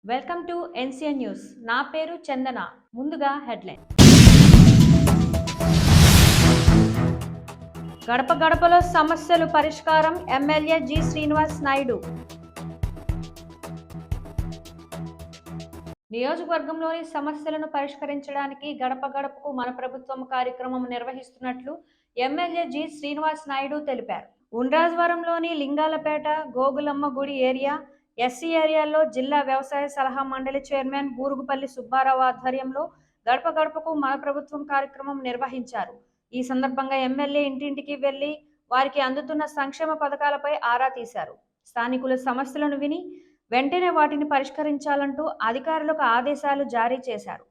Welcome to NCN news. నా పేరు చందన. ముందుగా హెడ్లైన్. గడప గడపలో సమస్యలు పరిష్కారం ఎమ్మెల్యే జి శ్రీనివాస్ నాయుడు. నియోజకవర్గంలోని సమస్యలను పరిష్కరించడానికి గడప గడపకు మన ప్రభుత్వం కార్యక్రమం నిర్వహిస్తున్నట్లు ఎమ్మెల్యే జి శ్రీనివాస్ నాయుడు తెలిపారు. ఉండ్రాజవరంలోని లింగాలపేట, గోగులమ్మ గుడి ఏరియా, ఎస్సీ ఏరియాల్లో జిల్లా వ్యవసాయ సలహా మండలి చైర్మన్ బూరుగుపల్లి సుబ్బారావు ఆధ్వర్యంలో గడప గడపకు మన ప్రభుత్వం కార్యక్రమం నిర్వహించారు. ఈ సందర్భంగా ఎమ్మెల్యే ఇంటింటికి వెళ్లి వారికి అందుతున్న సంక్షేమ పథకాలపై ఆరా తీశారు. స్థానికుల సమస్యలను విని వెంటనే వాటిని పరిష్కరించాలంటూ అధికారులకు ఆదేశాలు జారీ చేశారు.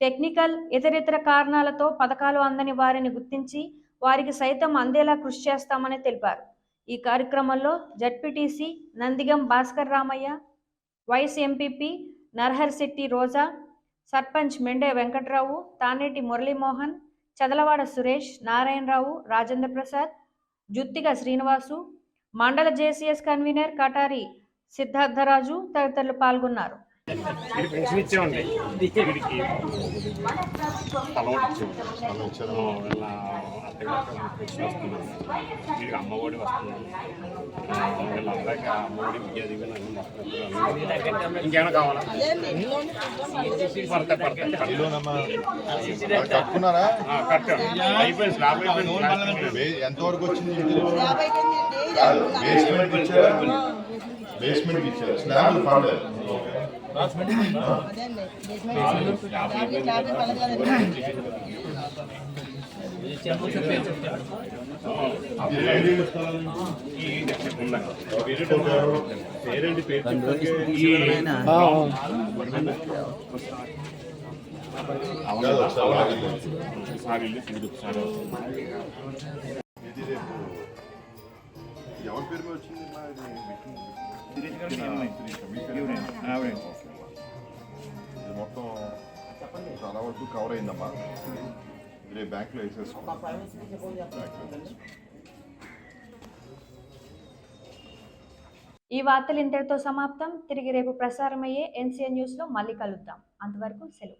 టెక్నికల్, ఇతరితర కారణాలతో పథకాలు అందని వారిని గుర్తించి వారికి సైతం అందేలా కృషి చేస్తామని తెలిపారు. ఈ కార్యక్రమంలో ZPTC Nandigam Bhaskar Ramayya, vice MPP Naraharisetti Roja, sarpanch Mende Venkatrao, Taneti Muralimohan, Chadalavada Suresh, Narayanarao, Rajendra Prasad, Juttiga Srinivasu, మండల జేసీఎస్ కన్వీనర్ కటారి సిద్ధార్థరాజు తదితరులు పాల్గొన్నారు. అమ్మఒడి వస్తుంది, వీళ్ళందరికీ అమ్మఒడి విద్యా దీవెన ఇంకేమైనా కావాలా? ఎంతవరకు వచ్చింది? బేస్మెంట్ ఇచ్చారు, స్లాబ్ పడలేదు. ఎవరి పేరు మీద వచ్చింది? ఇది మొత్తం చాలా వరకు కవర్ అయిందమ్మా. రేపు బ్యాంకులో వేసేసుకో. ఈ వార్తలు ఇంతటితో సమాప్తం. తిరిగి రేపు ప్రసారమయ్యే ఎన్సిఎన్ న్యూస్లో మళ్ళీ కలుద్దాం. అంతవరకు సెలవు.